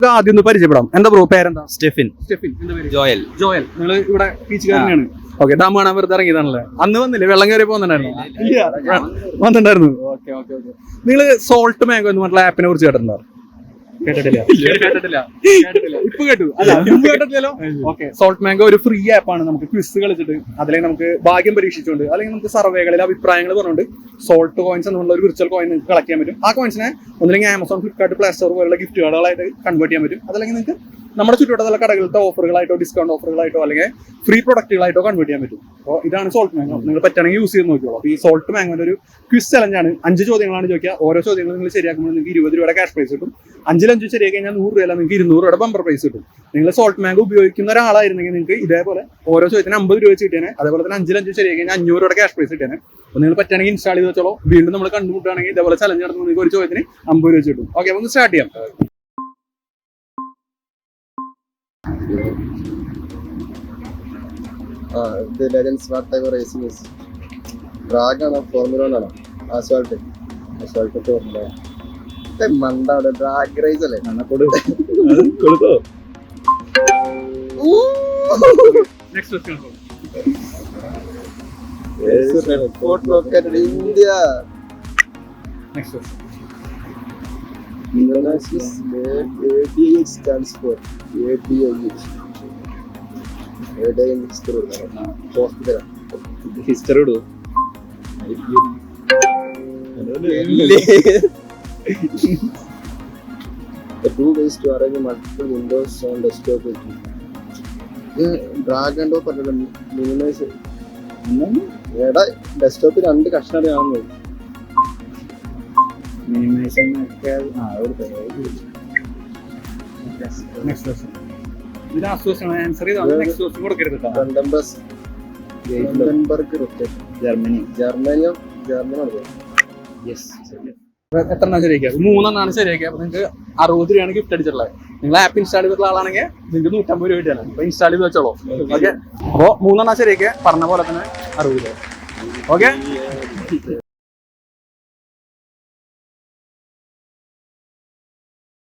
ആദ്യം ഒന്ന് പരിചയപ്പെടാം. എന്താ ബ്രോ പേരെന്താ? സ്റ്റെഫിൻ. ജോയൽ. ജോയൽ. നിങ്ങൾ ഇവിടെ ബീച്ചുകാരനാണ്. ഓക്കെ, ഡാം കാണാൻ വെറുതെ ഇറങ്ങിയതാണല്ലേ? അന്ന് വന്നില്ലേ? വെള്ളം കയറി പോകുന്നുണ്ടായിരുന്നു? വന്നിട്ടുണ്ടായിരുന്നു. Okay okay okay. നിങ്ങൾ സോൾട്ട് മാംഗോ എന്ന് പറഞ്ഞ ആപ്പിനെ കുറിച്ച് കേട്ടിട്ടുണ്ടോ? കേട്ടിട്ടില്ല. ഇപ്പൊ കേട്ടു. അല്ല, മുമ്പ് കേട്ടിട്ടില്ലല്ലോ. ഓക്കെ, സോൾട്ട് മാംഗോ ഒരു ഫ്രീ ആപ്പാണ്. നമുക്ക് ക്വിസ് കളിച്ചിട്ട് അല്ലെങ്കിൽ നമുക്ക് ഭാഗ്യം പരീക്ഷിച്ചുകൊണ്ട് അല്ലെങ്കിൽ നമുക്ക് സർവേകളിൽ അഭിപ്രായങ്ങൾ പറഞ്ഞുകൊണ്ട് സോൾട്ട് കോയിൻസ് എന്നുള്ള ഒരു വിർച്വൽ കോയിൻ നിങ്ങൾക്ക് കളക്ട് ചെയ്യാൻ പറ്റും. ആ കോയിൻസിനെ ഒന്നില്ലെങ്കിൽ ആമസോൺ, ഫ്ലിപ്കാർട്ട്, പ്ലേ സ്റ്റോർ പോലുള്ള ഗിഫ്റ്റ് കാർഡുകളായിട്ട് കൺവേർട്ട് ചെയ്യാൻ പറ്റും. അതല്ലെങ്കിൽ നിങ്ങൾക്ക് നമ്മുടെ ചുറ്റുവട്ടത്തുള്ള കടകളിലത്തെ ഓഫറുകളായിട്ടോ ഡിസ്കൗണ്ട് ഓഫറുകളായിട്ടോ അല്ലെങ്കിൽ ഫ്രീ പ്രൊഡക്റ്റുകളായിട്ടോ കൺവേർട്ട് ചെയ്യാൻ പറ്റും. അപ്പോൾ ഇതാണ് സോൾട്ട് മാംഗോ. നിങ്ങൾ പറ്റുകയാണെങ്കിൽ യൂസ് ചെയ്ത് നോക്കിയോളൂ. അപ്പോൾ ഈ സോൾട്ട് മാംഗോന്റെ ഒരു ക്വിസ് ചലഞ്ചാണ്. 5 ചോദ്യങ്ങളാണ് ചോദിക്കുക. ഓരോ ചോദ്യങ്ങളും നിങ്ങൾ ശരിയാക്കുമ്പോൾ നിങ്ങൾക്ക് 20 രൂപയുടെ ക്യാഷ് പ്രൈസ് കിട്ടും. 5 ശരിയാക്കി കഴിഞ്ഞാൽ 100 രൂപ, നിങ്ങൾക്ക് 200 രൂപയുടെ ബമ്പർ പ്രൈസ് കിട്ടും. നിങ്ങൾ സോൾട്ട് മാംഗോ ഉപയോഗിക്കുന്ന ഒരാളായിരുന്നെങ്കിൽ നിങ്ങൾക്ക് ഇതേപോലെ ഓരോ ചോദ്യത്തിന് 50 രൂപ വെച്ച് കിട്ടിയാണ്. അതേപോലെ തന്നെ 5 ശരിയാക്കി കഴിഞ്ഞാൽ 500 രൂപയുടെ ക്യാഷ് പ്രൈസ് കിട്ടിയാണ്. അപ്പോൾ നിങ്ങൾ പറ്റുകയാണെങ്കിൽ ഇൻസ്റ്റാൾ ചെയ്ത് വെച്ചോളൂ. വീണ്ടും നമ്മൾ കണ്ടുമുട്ടുകയാണെങ്കിൽ ഇതേപോലെ ചലഞ്ച് നടത്തുമ്പോൾ നിങ്ങൾക്ക് ഒരു ചോദ്യത്തിന് 50 രൂപ വെച്ച് കിട്ടും. ഓക്കെ, അപ്പോൾ സ്റ്റാർട്ട് ചെയ്യാം. ഇത് legends what racing is drag ആണോ ഫോർമുല 1 ആണോ? ആസ്വാൾട്ട് ഫോർമുല മണ്ടാണ്. ഡ്രാഗ് റേസ് അല്ലേ? കൊടുത്തോ? Report located in India. Next question. ADH stands for ADH. Hospital. History ഇടൂ. The 2 ways to arrange multiple windows on desktop. Drag and drop അല്ലല്ലോ, minimise. എടാ, ഡെസ്ക്ടോപ്പിൽ 2 കഷ്ണം കാണുന്നത്. എത്ര ശരിയാക്കിയ? 3 ശരിയാക്കിയ. അപ്പൊ നിങ്ങൾക്ക് 60 രൂപയാണ് ഗിഫ്റ്റ് അടിച്ചിട്ടുള്ളത്. നിങ്ങൾ ആപ്പ് ഇൻസ്റ്റാൾ ചെയ്തിട്ടുള്ള ആളാണെങ്കിൽ നിങ്ങൾക്ക് 150 രൂപ കിട്ടിയാണ്. അപ്പൊ ഇൻസ്റ്റാൾ ചെയ്ത് വെച്ചോളൂ. ഓക്കെ, അപ്പോൾ 3 ശരിയാക്കിയ പറഞ്ഞ പോലെ തന്നെ 60 രൂപ. ഓക്കെ.